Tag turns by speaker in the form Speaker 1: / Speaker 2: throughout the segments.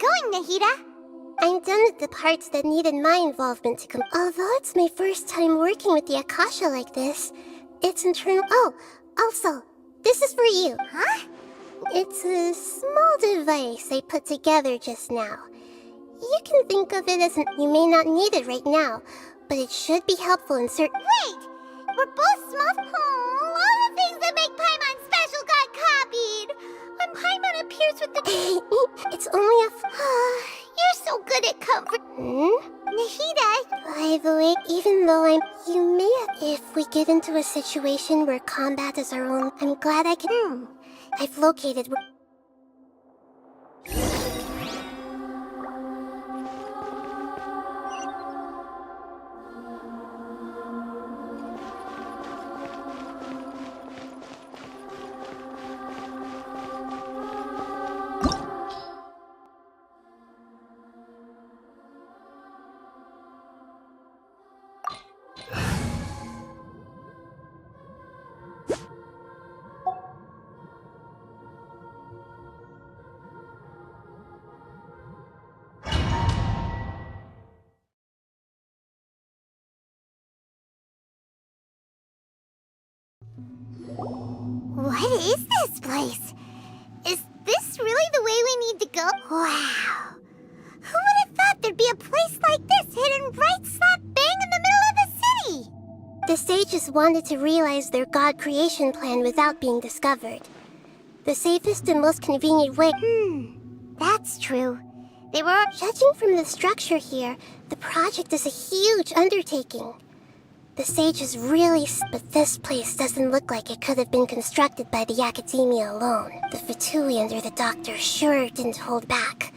Speaker 1: going, Nahida? I'm done with the parts that needed my involvement to come. Although it's my first time working with the Akasha like this, it's internal. Oh, also, this is for you. Huh? It's a small device I put together just now. You can think of it as you may not need it right now, but it should be helpful in certain— Wait! We're both small— all the things that make Paimon special got copied! When Paimon appears with the— It's only a— You're so good at comfort— Nahida! By the way, even though you may have— If we get into a situation where combat is our own, I'm glad I can— I've located— What is this place? Is this really the way we need to go? Wow! Who would have thought there'd be a place like this hidden right slap bang in the middle of the city? The sages wanted to realize their god creation plan without being discovered. The safest and most convenient way— that's true. They were— Judging from the structure here, the project is a huge undertaking. The sages really— But this place doesn't look like it could have been constructed by the academia alone. The Fatui under the doctor sure didn't hold back.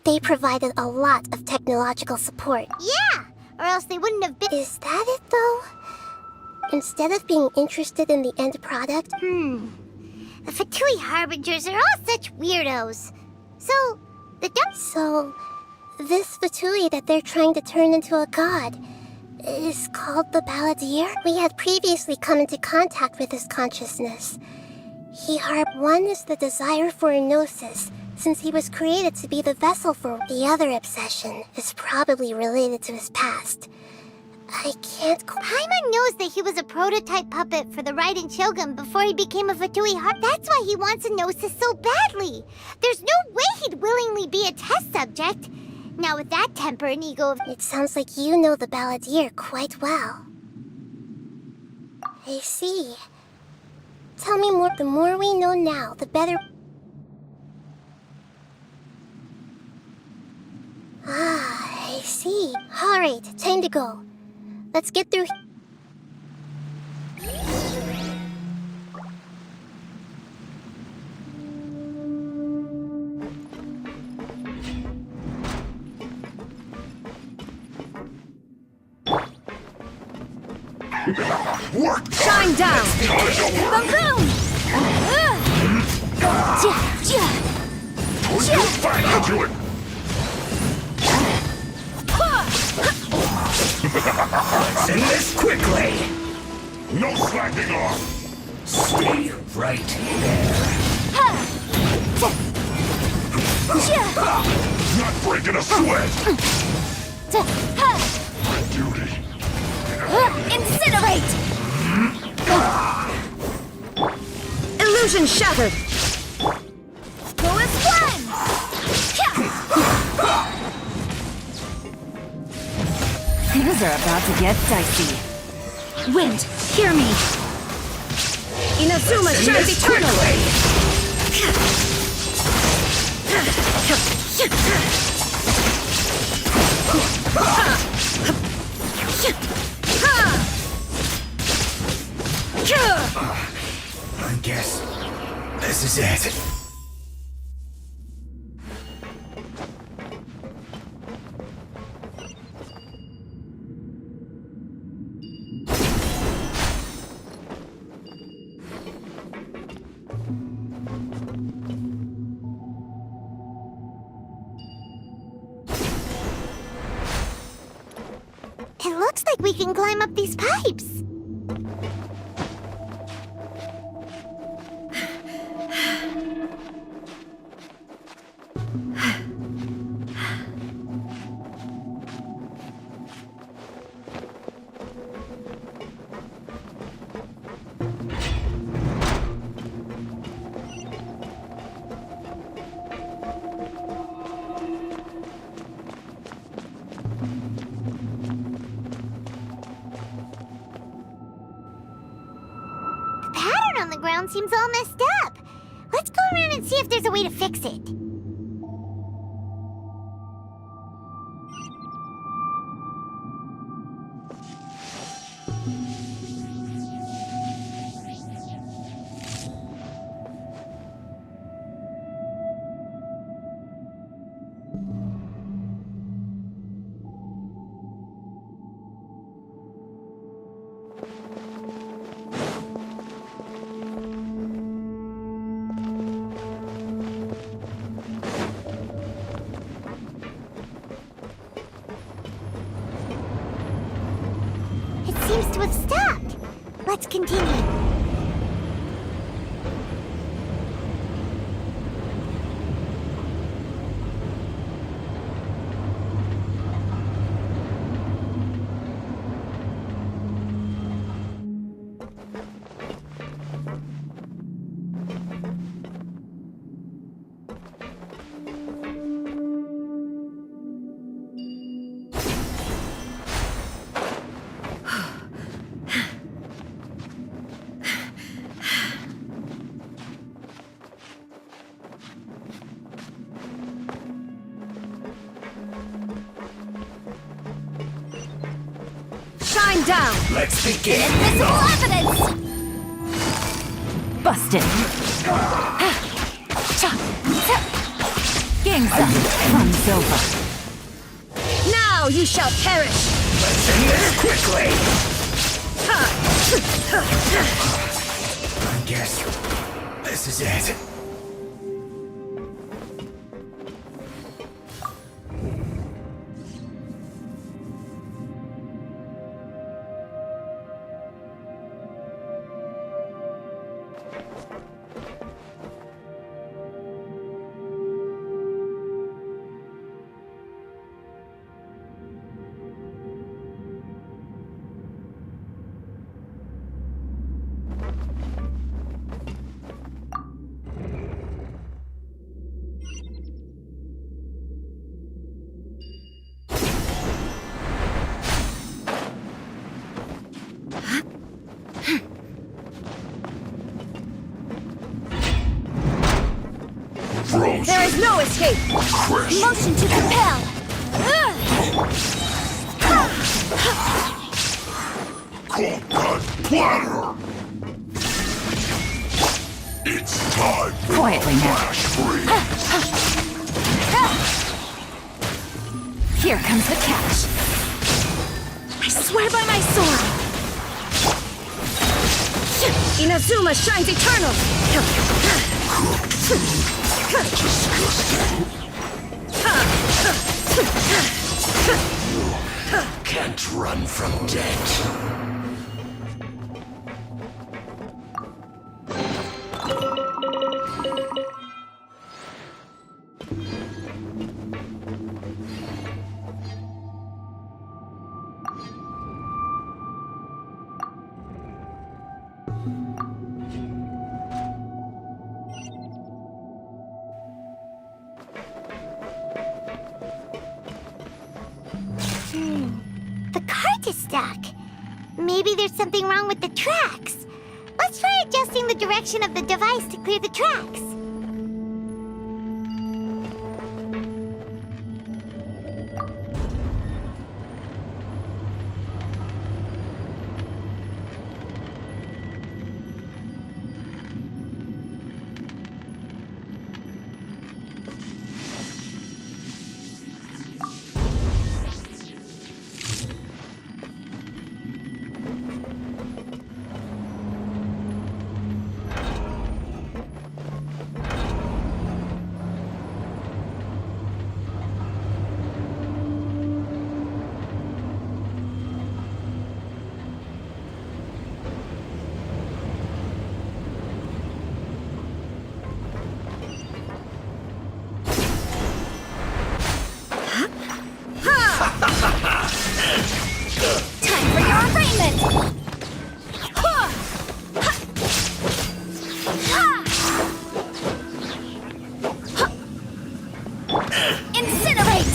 Speaker 1: They provided a lot of technological support. Yeah! Or else they wouldn't have been— Is that it, though? Instead of being interested in the end product— The Fatui Harbingers are all such weirdos. So, So, this Fatui that they're trying to turn into a god is called the Balladeer? We had previously come into contact with his consciousness. One is the desire for a gnosis, since he was created to be the vessel for— The other obsession is probably related to his past. I can't— Paimon knows that he was a prototype puppet for the Raiden Shogun before he became a Fatui Har— That's why he wants a gnosis so badly! There's no way he'd willingly be a test subject! Now with that temper and ego— It sounds like you know the Balladeer quite well. I see. Tell me more. The more we know now, the better— I see. Alright, time to go. Let's get through—
Speaker 2: Shine down! Boom boom!
Speaker 3: Let's end this quickly! No slacking off! Stay right there. Not breaking a sweat! My duty.
Speaker 2: Incinerate! Illusion shattered! Go as planned! Things are about to get dicey. Wind, hear me! Inazuma shines eternally!
Speaker 3: I guess this is it.
Speaker 1: It looks like we can climb up these pipes. ground seems all messed up. Let's go around and see if there's a way to fix it. Seems to have stopped. Let's continue.
Speaker 2: Shine down!
Speaker 3: Let's begin!
Speaker 2: Invisible evidence! Busted! Game's up. Fun's over. Now you shall perish!
Speaker 3: Let's end this quickly! I guess this is it.
Speaker 2: There is no escape!
Speaker 3: Crush.
Speaker 2: Motion to compel!
Speaker 3: Cold cut platter! It's time for
Speaker 2: Quietly now.
Speaker 3: flash freeze!
Speaker 2: Here comes the catch! I swear by my sword! Inazuma shines eternal!
Speaker 3: Can't run from death.
Speaker 1: The cart is stuck. Maybe there's something wrong with the tracks. Let's try adjusting the direction of the device to clear the tracks.
Speaker 2: Time for your arraignment! Incinerate!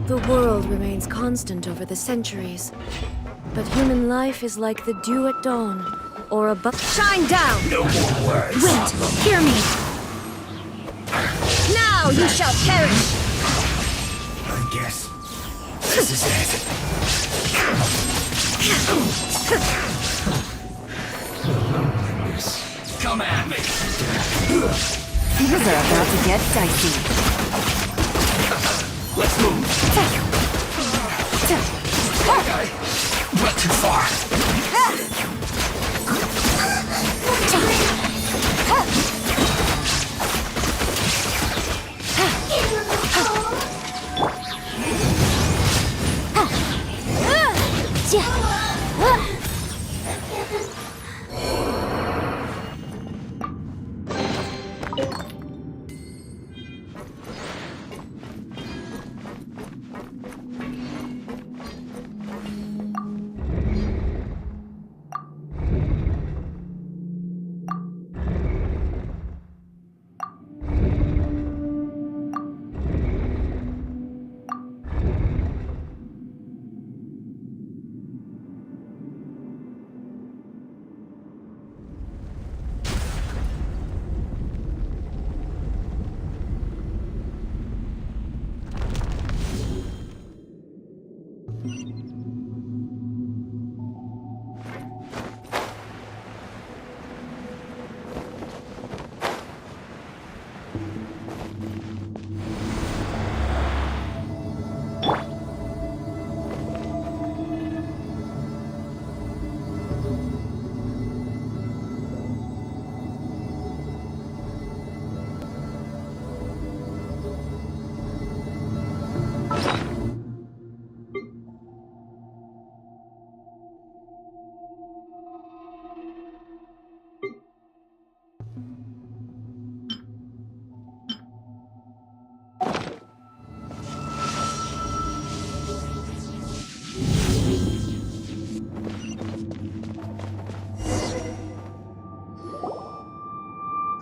Speaker 2: The world remains constant over the centuries, but human life is like the dew at dawn, or a Shine down!
Speaker 3: No more words.
Speaker 2: Wait, hear me! Now you shall perish!
Speaker 3: I guess this is it. Come at me.
Speaker 2: Things are about to get dicey.
Speaker 3: Let's move. Okay. Not too far.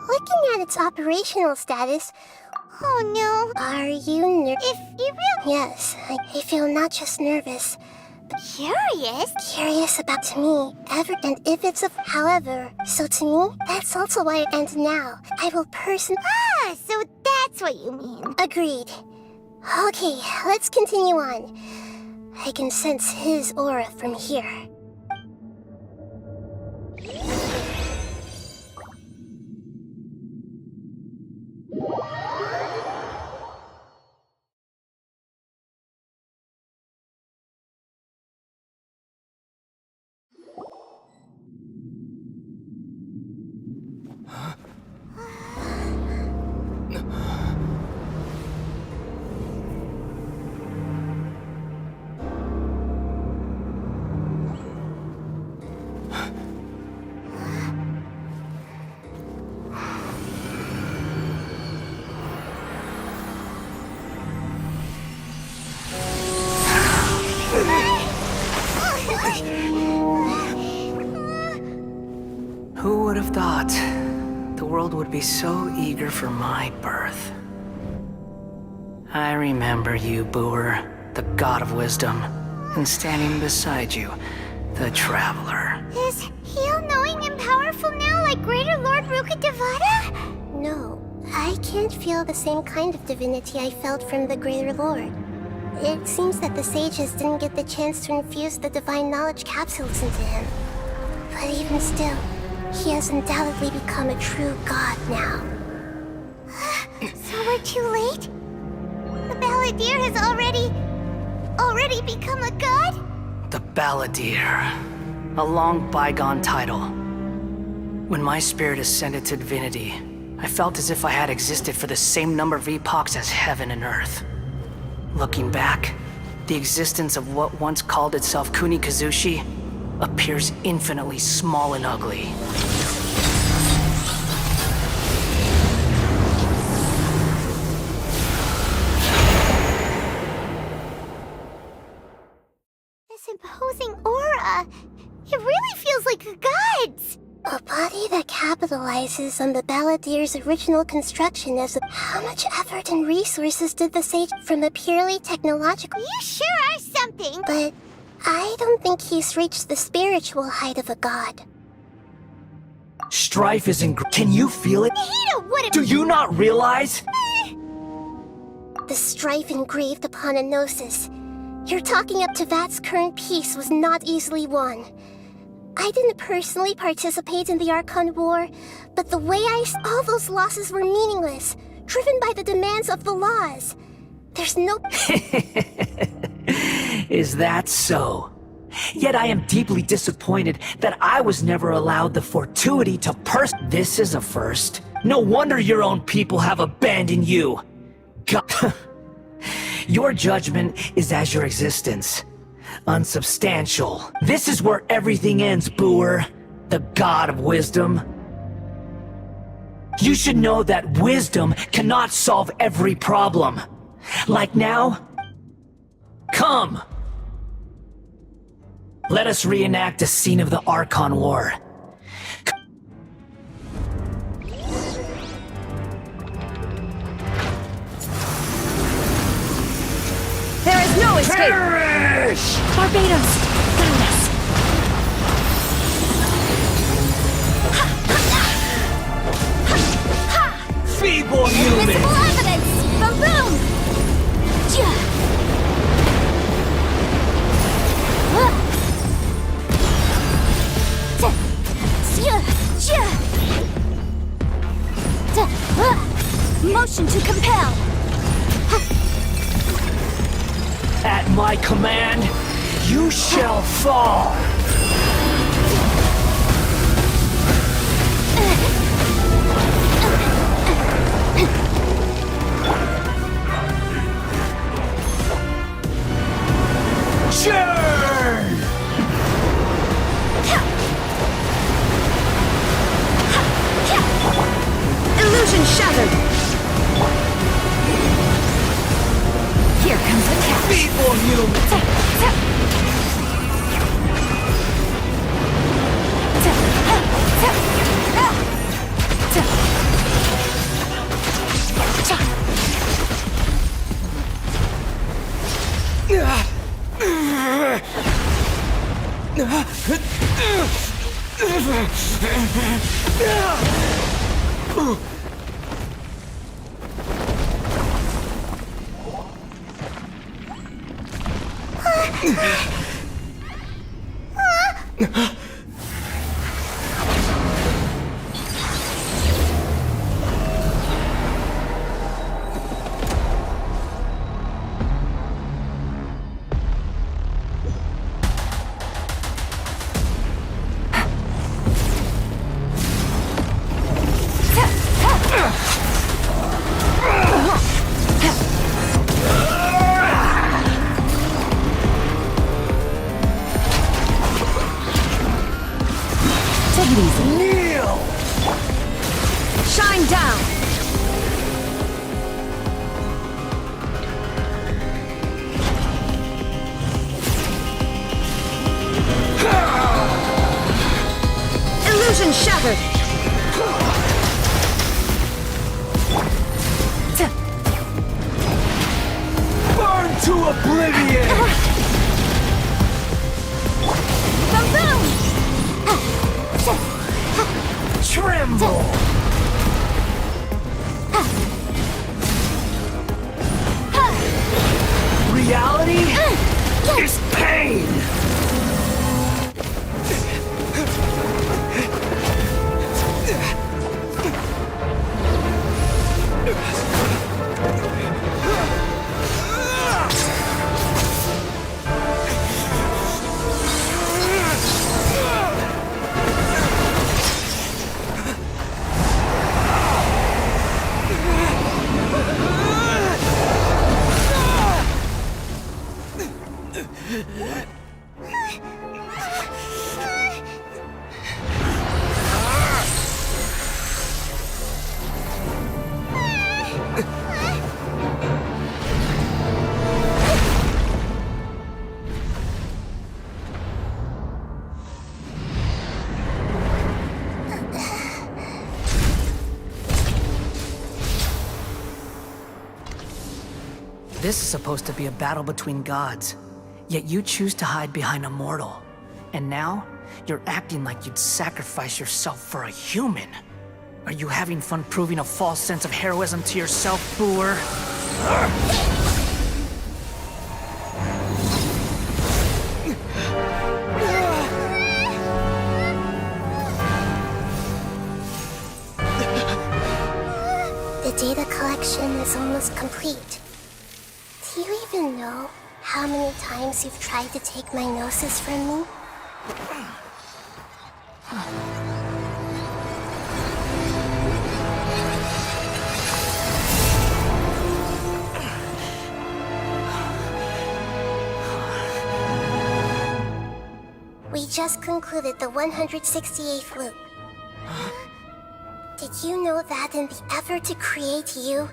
Speaker 1: Looking at its operational status... Oh no. Are you nervous? If you really... Yes, I feel not just nervous, but curious. Curious about to me, ever and if it's a... However, so to me, that's also why it ends now. I will Ah, so that's what you mean. Agreed. Okay, let's continue on. I can sense his aura from here.
Speaker 4: Who would have thought the world would be so eager for my birth? I remember you, Booer, the god of wisdom, and standing beside you, the traveler.
Speaker 1: Is he all-knowing and powerful now like Greater Lord Rukkhadevata? No, I can't feel the same kind of divinity I felt from the Greater Lord. It seems that the sages didn't get the chance to infuse the divine knowledge capsules into him. But even still, he has undoubtedly become a true god now. So we're too late? The Balladeer has already become a god?
Speaker 4: The Balladeer. A long bygone title. When my spirit ascended to divinity, I felt as if I had existed for the same number of epochs as heaven and earth. Looking back, the existence of what once called itself Kunikazushi appears infinitely small and ugly.
Speaker 1: This imposing aura, it really feels like the gods! A body that capitalizes on the Balladier's original construction as how much effort and resources did the sage from a purely technological... You sure are something! But I don't think he's reached the spiritual height of a god.
Speaker 5: Strife is Can you feel it?
Speaker 1: Nahida wouldn't...
Speaker 5: Do you not realize?
Speaker 1: The strife engraved upon a gnosis. Your talking up to Vat's current peace was not easily won. I didn't personally participate in the Archon War, but the way all those losses were meaningless, driven by the demands of the laws. There's no...
Speaker 5: Is that so? Yet I am deeply disappointed that I was never allowed the fortuity to This is a first. No wonder your own people have abandoned you. God. Your judgment is as your existence. Unsubstantial. This is where everything ends, Booer. The god of wisdom. You should know that wisdom cannot solve every problem. Like now? Come! Let us reenact a scene of the Archon War.
Speaker 2: There is no escape!
Speaker 3: Perish!
Speaker 2: Barbados! Goodness!
Speaker 5: Feeble human!
Speaker 1: Invisible evidence! Boom! Motion to compel!
Speaker 5: At my command, you shall fall! Churn!
Speaker 2: Illusion shattered! Here comes the catch!
Speaker 5: Feeble human!
Speaker 2: Take it easy.
Speaker 5: Kneel!
Speaker 2: Shine down! Illusion shattered!
Speaker 5: Burn to oblivion!
Speaker 1: Boom!
Speaker 5: Tremble! Reality is pain!
Speaker 4: This is supposed to be a battle between gods, yet you choose to hide behind a mortal. And now, you're acting like you'd sacrifice yourself for a human. Are you having fun proving a false sense of heroism to yourself, Booer?
Speaker 1: The data collection is almost complete. Do you even know how many times you've tried to take my gnosis from me? We just concluded the 168th loop. Did you know that in the effort to create you,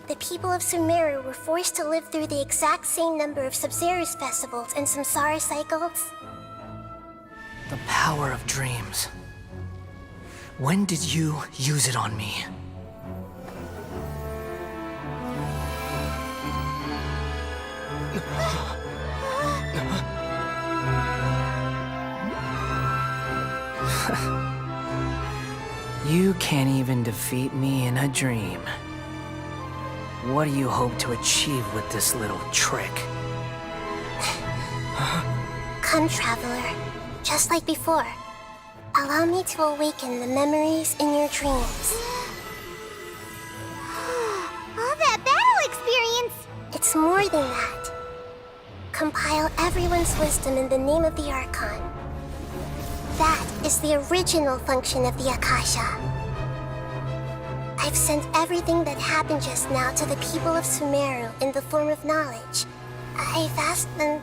Speaker 1: the people of Sumeru were forced to live through the exact same number of Sub-Zerus festivals and Samsara cycles?
Speaker 4: The power of dreams. When did you use it on me? You can't even defeat me in a dream. What do you hope to achieve with this little trick?
Speaker 1: Come, Traveler. Just like before. Allow me to awaken the memories in your dreams. All that battle experience! It's more than that. Compile everyone's wisdom in the name of the Archon. That is the original function of the Akasha. I've sent everything that happened just now to the people of Sumeru in the form of knowledge. I've asked them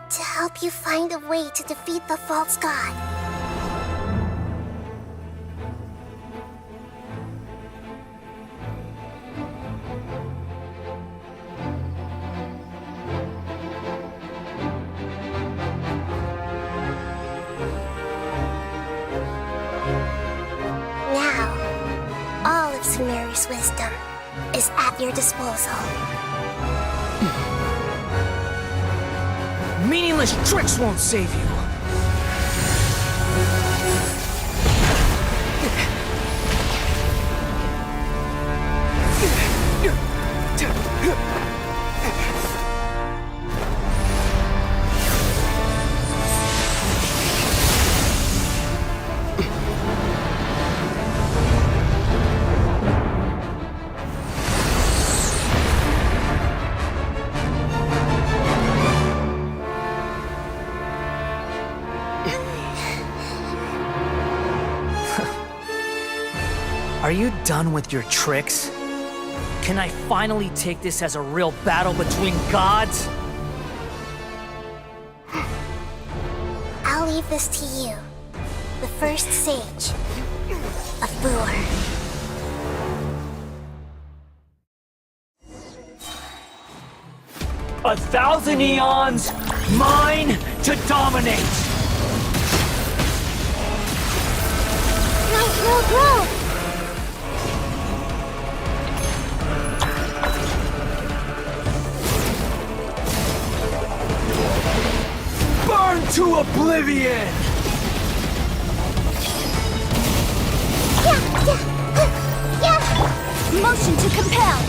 Speaker 1: to help you find a way to defeat the false god. Sumeru's wisdom is at your disposal.
Speaker 4: Meaningless tricks won't save you! Are you done with your tricks? Can I finally take this as a real battle between gods?
Speaker 1: I'll leave this to you, the first sage of Booer.
Speaker 5: A thousand eons, mine to dominate!
Speaker 1: No!
Speaker 5: Burn to oblivion!
Speaker 1: Yeah! Motion to compel!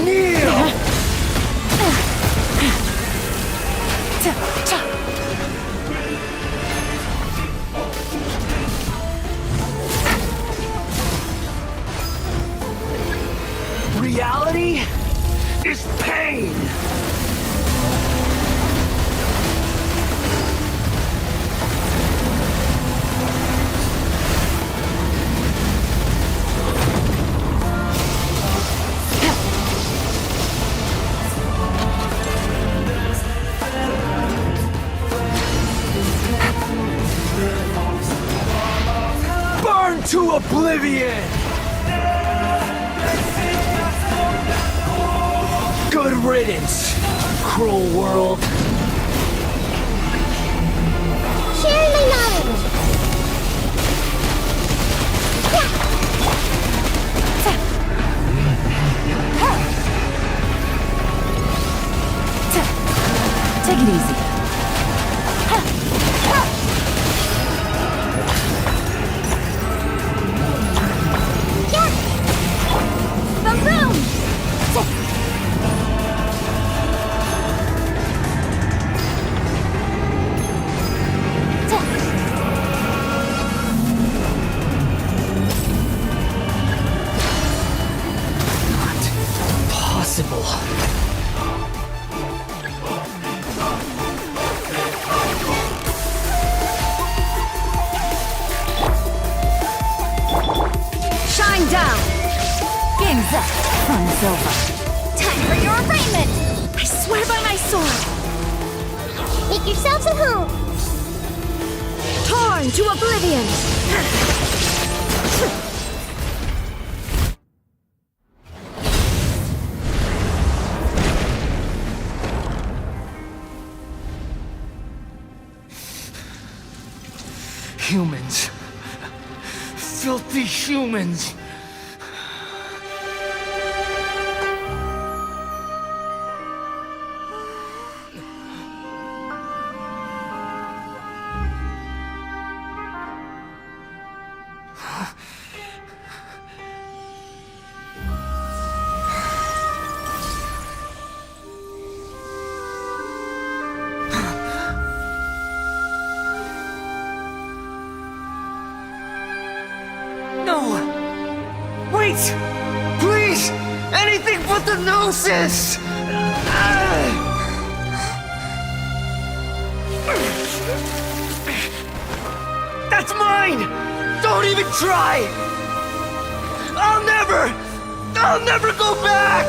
Speaker 5: Kneel! Reality is pain! Burn to oblivion! Good riddance, cruel world.
Speaker 1: share my knowledge.
Speaker 2: Take it easy.
Speaker 5: Possible.
Speaker 2: Shine down! Game's up. Fun's over. Time for your arraignment! I swear by my sword!
Speaker 1: Make yourselves at home.
Speaker 2: Torn to oblivion!
Speaker 5: Humans. Filthy humans. No! Wait! Please! Anything but the Gnosis! That's mine! Don't even try! I'll never go back!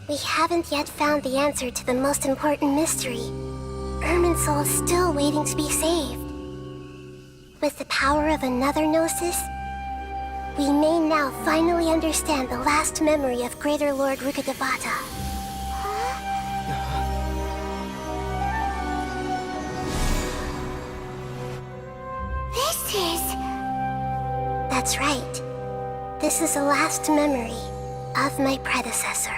Speaker 1: We haven't yet found the answer to the most important mystery. Irminsul is still waiting to be saved. With the power of another Gnosis, we may now finally understand the last memory of Greater Lord Rukkhadevata. This is... That's right. This is the last memory of my predecessor.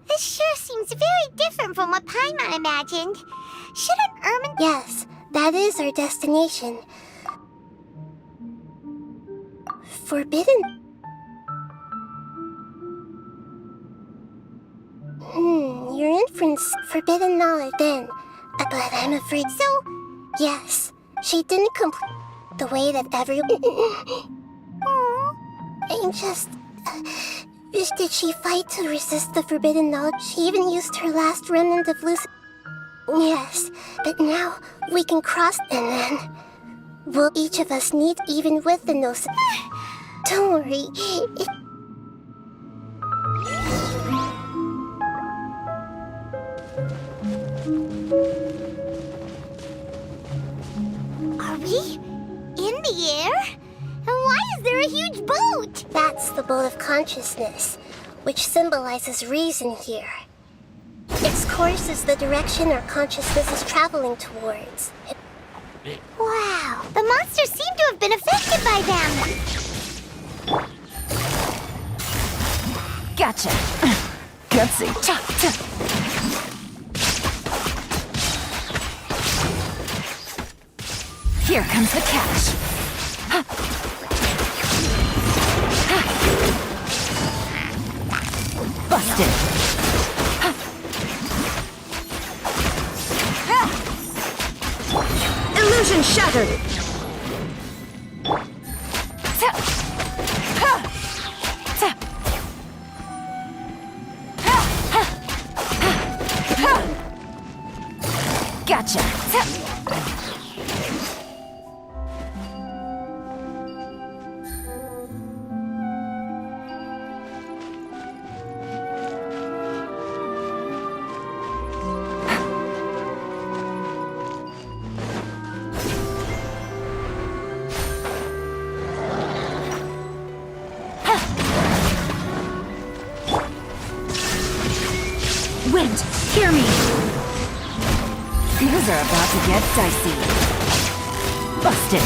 Speaker 1: This sure seems very different from what Paimon imagined. Shouldn't Ermin... Yes, that is our destination. Forbidden... your inference, forbidden knowledge then. But I'm afraid... So... Yes, she didn't complete the way that everyone... I just... Did she fight to resist the forbidden knowledge? She even used her last remnant of lucid... Yes, but now we can cross and then... Will each of us need even with the gnosis? Don't worry. Are we in the air? And why is there a huge boat? That's the boat of consciousness, which symbolizes reason here. Its course is the direction our consciousness is traveling towards. Wow, the monsters seem to have been affected by them.
Speaker 2: Gotcha. Gutsy. Here comes the catch. Busted. Illusion shattered.
Speaker 6: Things are about to get dicey. Busted.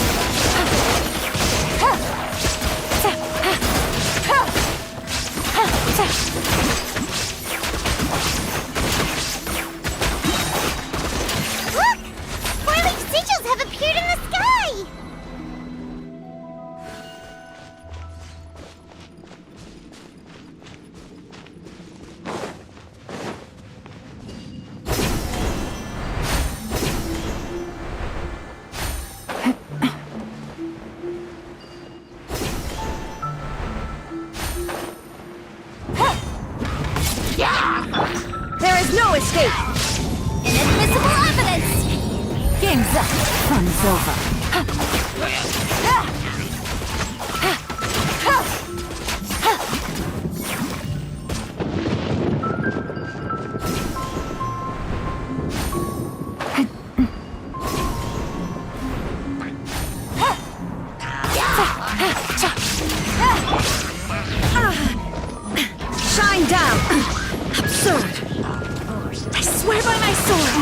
Speaker 1: Look! Four-leaf sigils have appeared in the sky!
Speaker 6: There is no escape!
Speaker 1: Inadmissible evidence!
Speaker 6: Game's up. Fun's over.
Speaker 2: Shine down! Absurd! I swear by my sword!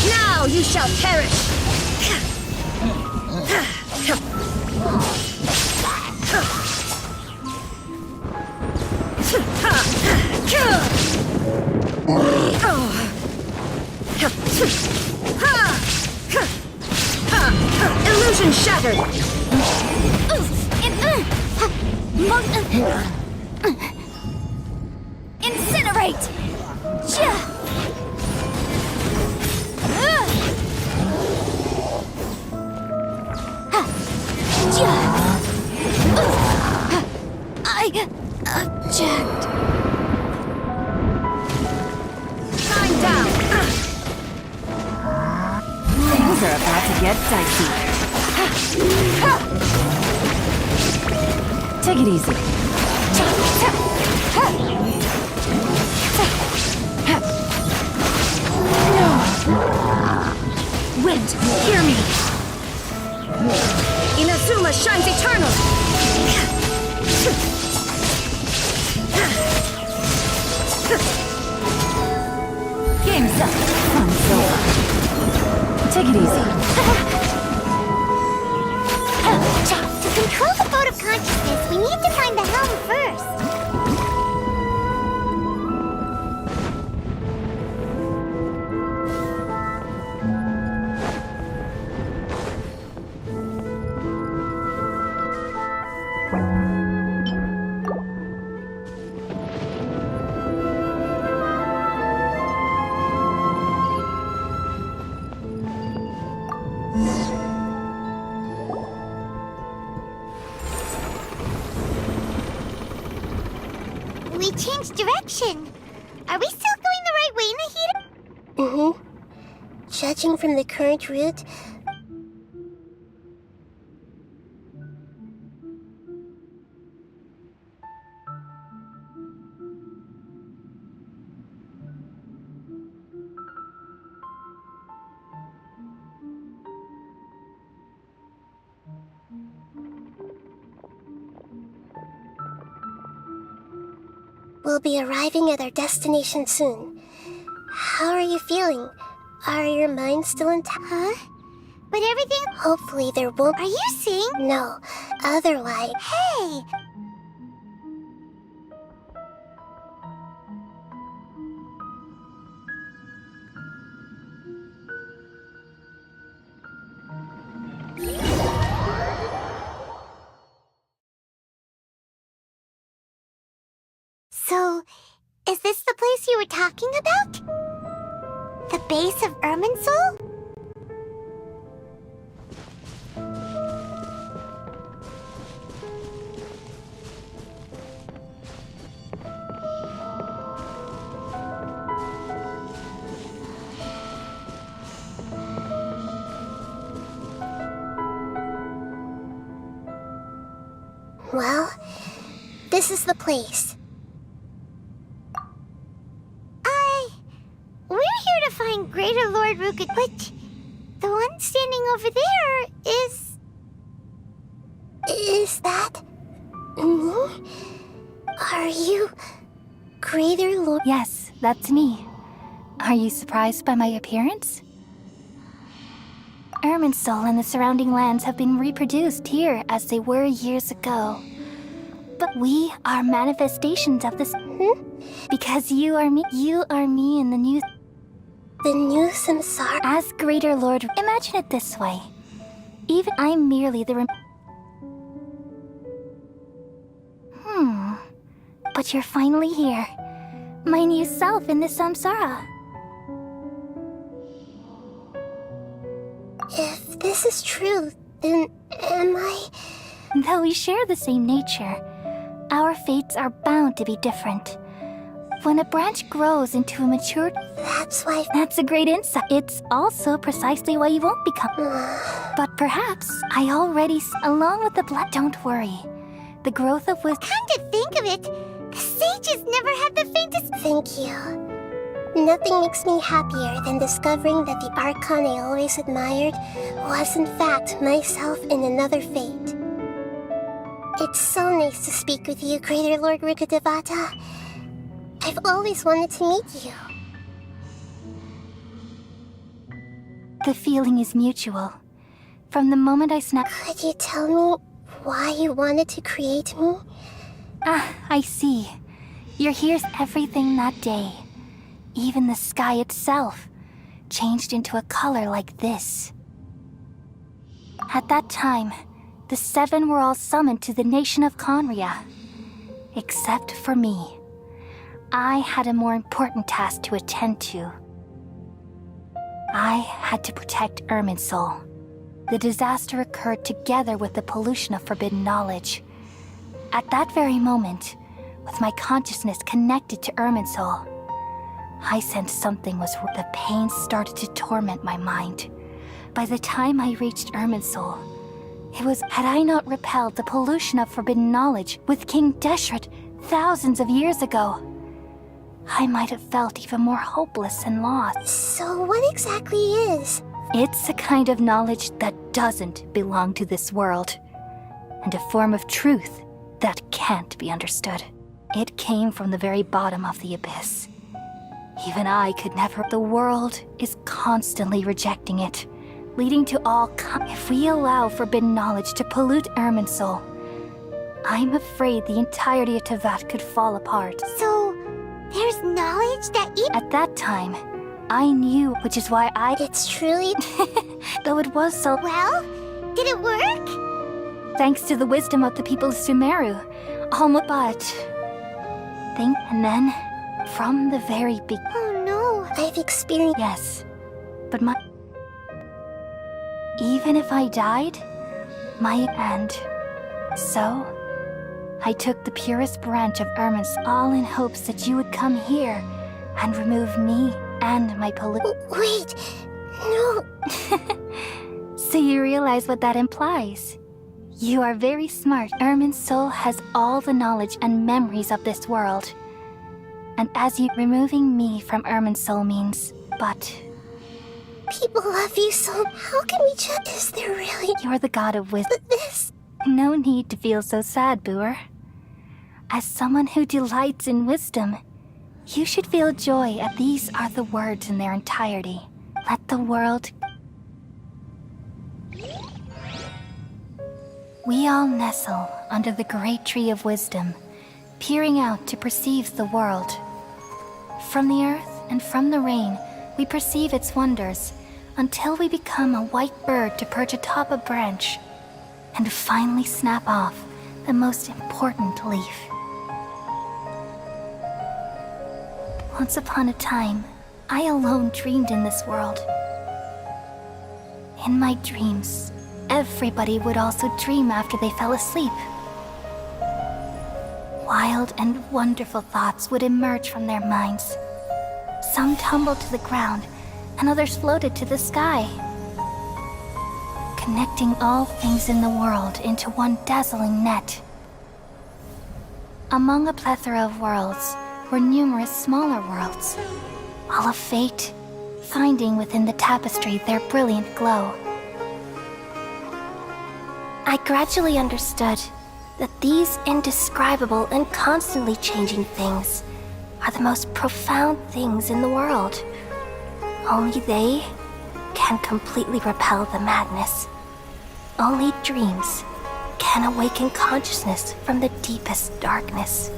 Speaker 2: Now you shall perish! Illusion shattered!
Speaker 1: Incinerate! I object.
Speaker 2: Shine down!
Speaker 6: Things are about to get dicey. Take it easy.
Speaker 2: Wind, hear me! Inazuma shines eternal!
Speaker 6: Game's up. Fun's over. Take it easy.
Speaker 1: To control the boat of consciousness, we need to find the helm first. We changed direction. Are we still going the right way, Nahida?
Speaker 7: Mm-hmm. Judging from the current route, we'll be arriving at our destination soon. How are you feeling? Are your minds still intact?
Speaker 1: Huh? But everything...
Speaker 7: Hopefully there won't...
Speaker 1: Are you seeing?
Speaker 7: No. Otherwise...
Speaker 1: Hey! So, is this the place you were talking about? The base of Irminsul?
Speaker 7: Well, this is the place.
Speaker 1: We're here to find Greater Lord Ruka, but the one standing over there is...
Speaker 7: Is that... me? Are you... Greater Lord...
Speaker 6: Yes, that's me.
Speaker 8: Are you surprised by my appearance? Irminsul and the surrounding lands have been reproduced here as they were years ago. But we are manifestations of this. Because you are me in the new.
Speaker 7: The new samsara.
Speaker 8: As Greater Lord, imagine it this way. Even I'm merely the But you're finally here. My new self in the samsara.
Speaker 7: If this is true, then am I...
Speaker 8: Though we share the same nature, our fates are bound to be different. When a branch grows into a mature...
Speaker 7: That's why...
Speaker 8: That's a great insight. It's also precisely why you won't become... But perhaps I already... Along with the blood... Don't worry. The growth of wisdom...
Speaker 1: Come to think of it, the sages never had the faintest...
Speaker 7: Thank you. Nothing makes me happier than discovering that the Archon I always admired was in fact myself in another fate. It's so nice to speak with you, Greater Lord Rukkhadevata. I've always wanted to meet you.
Speaker 8: The feeling is mutual. From the moment I snapped...
Speaker 7: Could you tell me why you wanted to create me?
Speaker 8: Ah, I see. You're here's everything that day. Even the sky itself changed into a color like this. At that time, the seven were all summoned to the nation of Conria. Except for me. I had a more important task to attend to. I had to protect Irminsul. The disaster occurred together with the pollution of forbidden knowledge. At that very moment, with my consciousness connected to Irminsul, I sensed something was wrong. The pain started to torment my mind. By the time I reached Irminsul, it was... Had I not repelled the pollution of forbidden knowledge with King Deshret thousands of years ago, I might have felt even more hopeless and lost.
Speaker 7: So what exactly is?
Speaker 8: It's a kind of knowledge that doesn't belong to this world, and a form of truth that can't be understood. It came from the very bottom of the abyss. Even I could never... The world is constantly rejecting it, leading to all... If we allow forbidden knowledge to pollute Irminsul, I'm afraid the entirety of Teyvat could fall apart.
Speaker 1: So, there's knowledge that even...
Speaker 8: At that time, I knew, which is why I...
Speaker 7: It's truly...
Speaker 8: Though it was so...
Speaker 1: Well, did it work?
Speaker 8: Thanks to the wisdom of the people of Sumeru. Almost... But... And then, from the very beginning...
Speaker 1: Oh no.
Speaker 7: I've experienced...
Speaker 8: Yes, but my... Even if I died, and... So, I took the purest branch of Irminsul, all in hopes that you would come here and remove me and my pollution.
Speaker 7: Wait, no.
Speaker 8: So you realize what that implies? You are very smart. Irminsul has all the knowledge and memories of this world. And as you... Removing me from Irminsul means... But...
Speaker 7: People love you so... How can we just... Is there really...
Speaker 8: You're the god of wisdom.
Speaker 7: But this...
Speaker 8: No need to feel so sad, Boer. As someone who delights in wisdom, you should feel joy at these are the words in their entirety. Let the world... We all nestle under the great tree of wisdom, peering out to perceive the world. From the earth and from the rain, we perceive its wonders, until we become a white bird to perch atop a branch, and finally snap off the most important leaf. Once upon a time, I alone dreamed in this world. In my dreams, everybody would also dream after they fell asleep. Wild and wonderful thoughts would emerge from their minds. Some tumbled to the ground, and others floated to the sky, connecting all things in the world into one dazzling net. Among a plethora of worlds were numerous smaller worlds, all of fate, finding within the tapestry their brilliant glow. I gradually understood that these indescribable and constantly changing things are the most profound things in the world. Only they can completely repel the madness. Only dreams can awaken consciousness from the deepest darkness.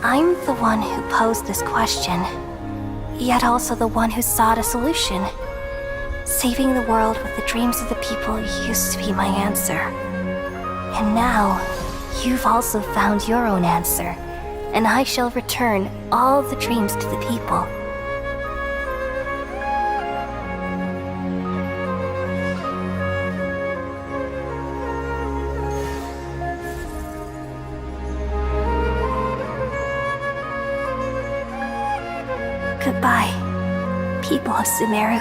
Speaker 8: I'm the one who posed this question, yet also the one who sought a solution. Saving the world with the dreams of the people used to be my answer. And now, you've also found your own answer, and I shall return all the dreams to the people. Goodbye, people of Sumeru.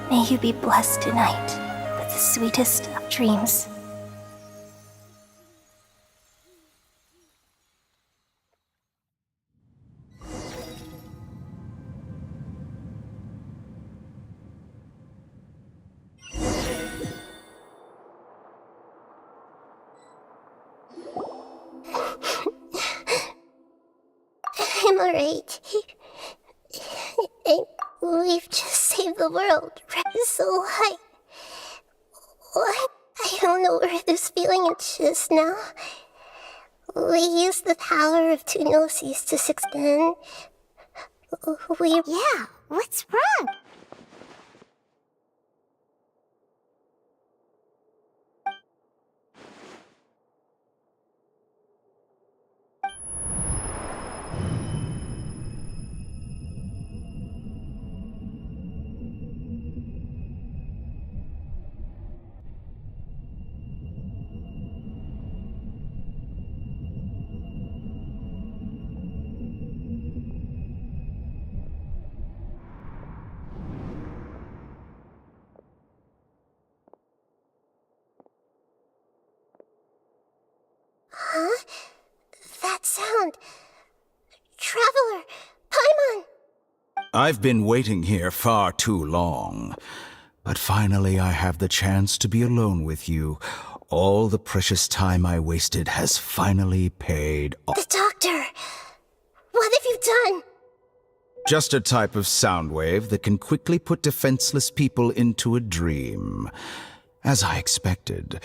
Speaker 8: May you be blessed tonight with the sweetest of dreams.
Speaker 7: I'm alright. We've just saved the world. So I don't know where this feeling is just now. We used the power of two gnosis to succeed.
Speaker 1: Yeah, what's wrong?
Speaker 7: Huh? That sound. Traveler! Paimon!
Speaker 9: I've been waiting here far too long. But finally I have the chance to be alone with you. All the precious time I wasted has finally paid off.
Speaker 7: The doctor! What have you done?
Speaker 9: Just a type of sound wave that can quickly put defenseless people into a dream. As I expected,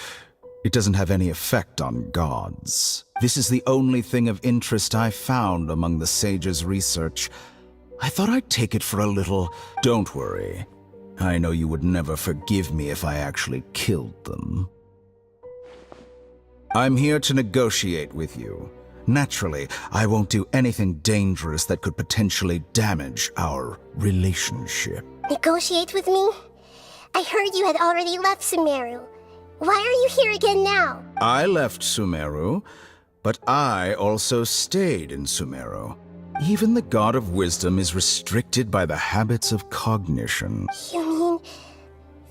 Speaker 9: it doesn't have any effect on gods. This is the only thing of interest I found among the sage's research. I thought I'd take it for a little... Don't worry. I know you would never forgive me if I actually killed them. I'm here to negotiate with you. Naturally, I won't do anything dangerous that could potentially damage our relationship.
Speaker 7: Negotiate with me? I heard you had already left Sumeru. Why are you here again now?
Speaker 9: I left Sumeru, but I also stayed in Sumeru. Even the God of Wisdom is restricted by the habits of cognition.
Speaker 7: You mean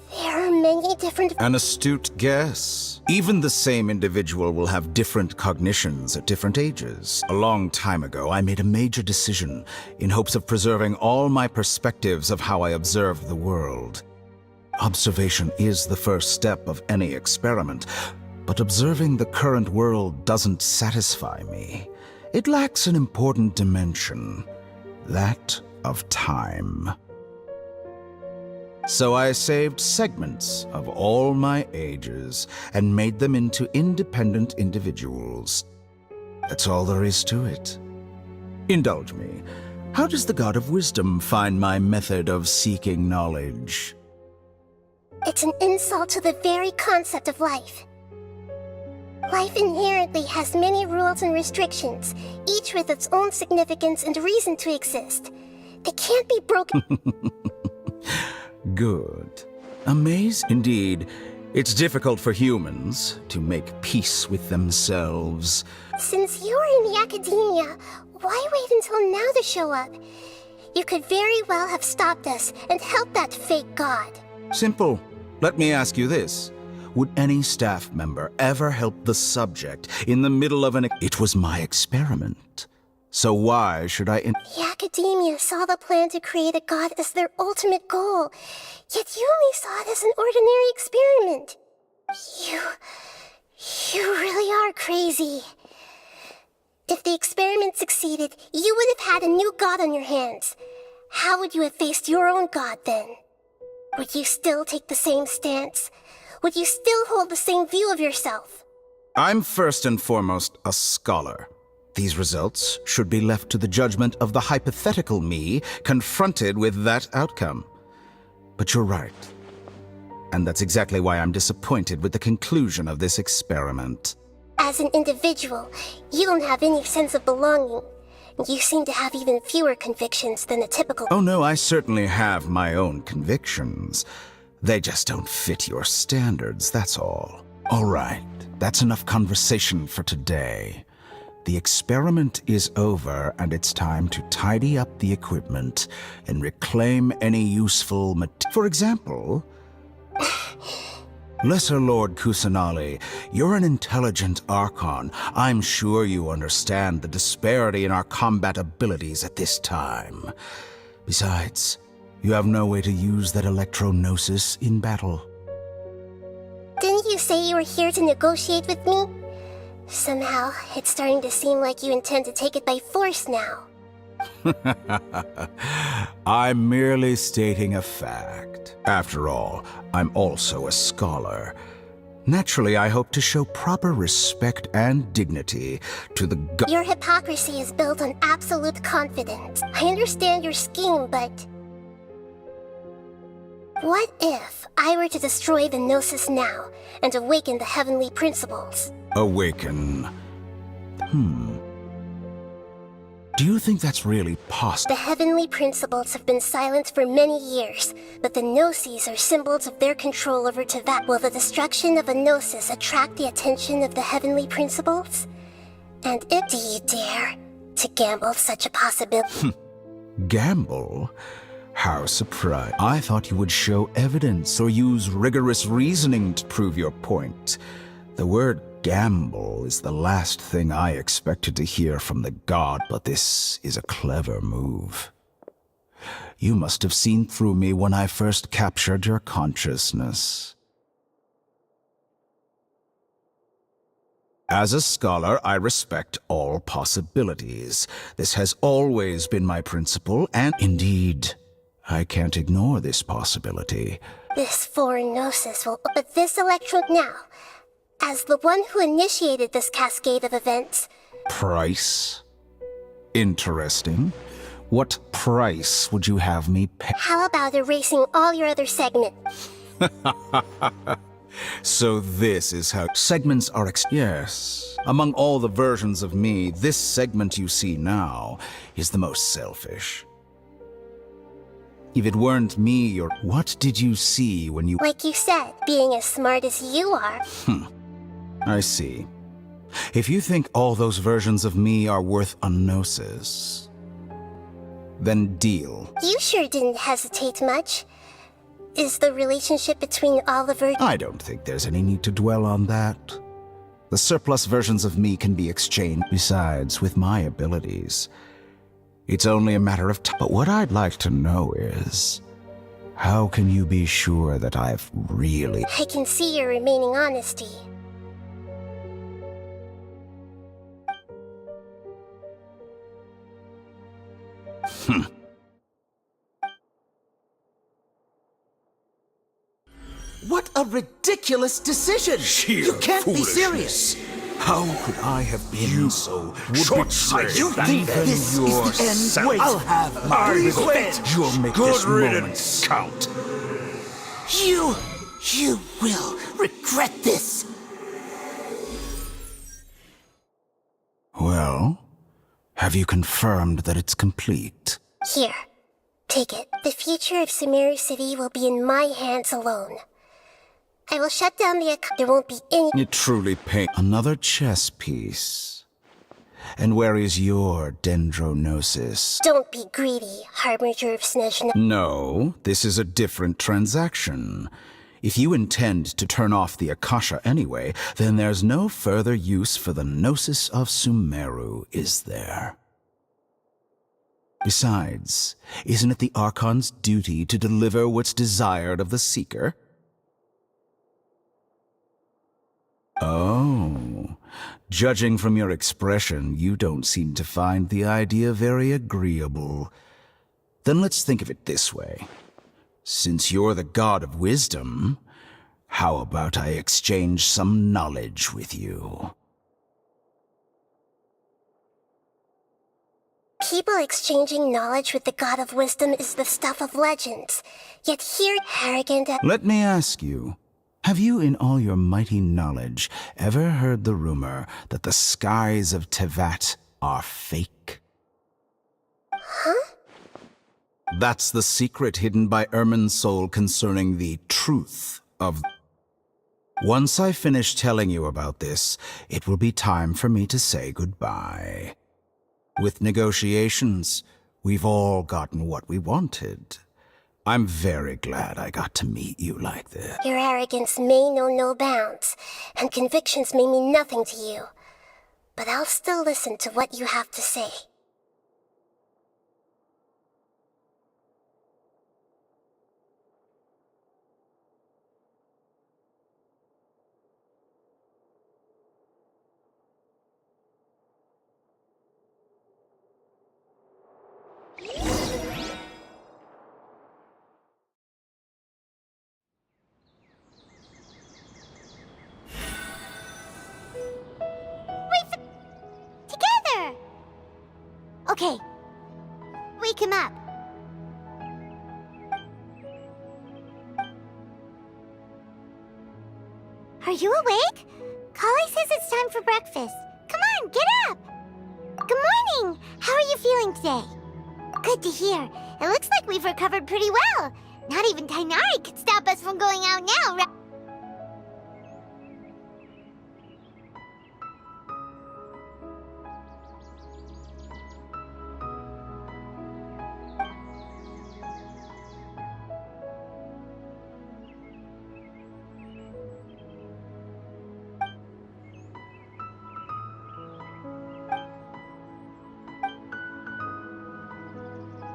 Speaker 7: there are many different...
Speaker 9: An astute guess. Even the same individual will have different cognitions at different ages. A long time ago, I made a major decision in hopes of preserving all my perspectives of how I observed the world. Observation is the first step of any experiment, but observing the current world doesn't satisfy me. It lacks an important dimension, that of time. So I saved segments of all my ages and made them into independent individuals. That's all there is to it. Indulge me. How does the God of Wisdom find my method of seeking knowledge?
Speaker 7: It's an insult to the very concept of life. Life inherently has many rules and restrictions, each with its own significance and reason to exist. They can't be broken.
Speaker 9: Good. Amazing. Indeed, it's difficult for humans to make peace with themselves.
Speaker 7: Since you were in the academia, why wait until now to show up? You could very well have stopped us and helped that fake god.
Speaker 9: Simple. Let me ask you this. Would any staff member ever help the subject in the middle of an... It was my experiment. So why should I
Speaker 7: The Academia saw the plan to create a god as their ultimate goal, yet you only saw it as an ordinary experiment. You really are crazy. If the experiment succeeded, you would have had a new god on your hands. How would you have faced your own god then? Would you still take the same stance? Would you still hold the same view of yourself?
Speaker 9: I'm first and foremost a scholar. These results should be left to the judgment of the hypothetical me confronted with that outcome. But you're right. And that's exactly why I'm disappointed with the conclusion of this experiment.
Speaker 7: As an individual, you don't have any sense of belonging. You seem to have even fewer convictions than a typical—
Speaker 9: Oh no, I certainly have my own convictions. They just don't fit your standards, that's all. All right, that's enough conversation for today. The experiment is over, and it's time to tidy up the equipment and reclaim any useful For example, Lesser Lord Kusanali, you're an intelligent Archon. I'm sure you understand the disparity in our combat abilities at this time. Besides, you have no way to use that electro-gnosis in battle.
Speaker 7: Didn't you say you were here to negotiate with me? Somehow, it's starting to seem like you intend to take it by force now.
Speaker 9: I'm merely stating a fact. After all, I'm also a scholar. Naturally, I hope to show proper respect and dignity to the
Speaker 7: Your hypocrisy is built on absolute confidence. I understand your scheme, but... what if I were to destroy the Gnosis now and awaken the heavenly principles?
Speaker 9: Awaken. Do you think that's really possible?
Speaker 7: The heavenly principles have been silent for many years, but the Gnosis are symbols of their control over Teyvat. Will the destruction of a Gnosis attract the attention of the heavenly principles? And if do you dare to gamble such a possibility?
Speaker 9: Gamble? How surprised. I thought you would show evidence or use rigorous reasoning to prove your point. The word gamble is the last thing I expected to hear from the god, but this is a clever move. You must have seen through me when I first captured your consciousness. As a scholar, I respect all possibilities. This has always been my principle, and indeed, I can't ignore this possibility.
Speaker 7: This foreign Gnosis will... But this electrode now, as the one who initiated this cascade of events...
Speaker 9: Price? Interesting. What price would you have me pay?
Speaker 7: How about erasing all your other segments?
Speaker 9: So this is how segments are Yes. Among all the versions of me, this segment you see now is the most selfish. If it weren't me, or what did you see when you...
Speaker 7: Like you said, being as smart as you are...
Speaker 9: I see. If you think all those versions of me are worth a gnosis, then deal.
Speaker 7: You sure didn't hesitate much. Is the relationship between all the versions...
Speaker 9: I don't think there's any need to dwell on that. The surplus versions of me can be exchanged. Besides, with my abilities, it's only a matter of time. But what I'd like to know is, how can you be sure that I've really...
Speaker 7: I can see your remaining honesty.
Speaker 10: What a ridiculous decision! You can't be serious!
Speaker 9: How could I have been so short-sighted?
Speaker 10: You think this is the end? Wait, I'll have my revenge!
Speaker 9: You'll make this moment count.
Speaker 10: You will regret this!
Speaker 9: Well, have you confirmed that it's complete?
Speaker 7: Here, take it. The future of Sumeru City will be in my hands alone. I will shut down the account. There won't be any...
Speaker 9: It truly pains. Another chess piece. And where is your dendrognosis?
Speaker 7: Don't be greedy, Harbinger of Snezhna.
Speaker 9: No, this is a different transaction. If you intend to turn off the Akasha anyway, then there's no further use for the Gnosis of Sumeru, is there? Besides, isn't it the Archon's duty to deliver what's desired of the Seeker? Oh, judging from your expression, you don't seem to find the idea very agreeable. Then let's think of it this way. Since you're the god of wisdom, how about I exchange some knowledge with you?
Speaker 7: People exchanging knowledge with the god of wisdom is the stuff of legends. Yet here, arrogant...
Speaker 9: Let me ask you, have you in all your mighty knowledge ever heard the rumor that the skies of Tevat are fake?
Speaker 7: Huh?
Speaker 9: That's the secret hidden by Ermin's soul concerning the truth of... Once I finish telling you about this, it will be time for me to say goodbye. With negotiations, we've all gotten what we wanted. I'm very glad I got to meet you like this.
Speaker 7: Your arrogance may know no bounds, and convictions may mean nothing to you. But I'll still listen to what you have to say.
Speaker 1: Okay. Wake him up. Are you awake? Kali says it's time for breakfast. Come on, get up! Good morning! How are you feeling today? Good to hear. It looks like we've recovered pretty well. Not even Tainari could stop us from going out now, right?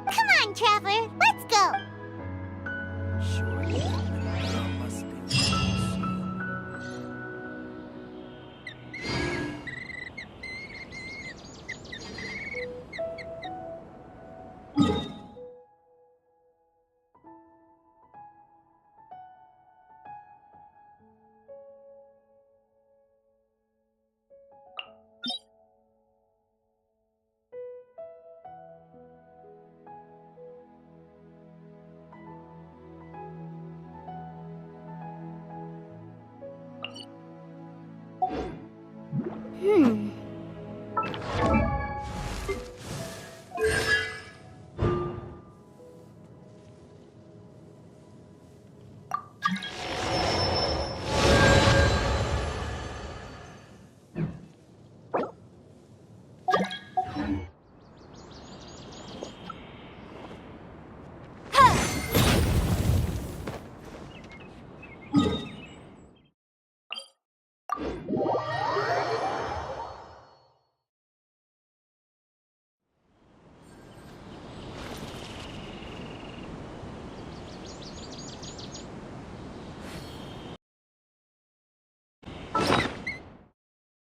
Speaker 1: Come on, Traveler.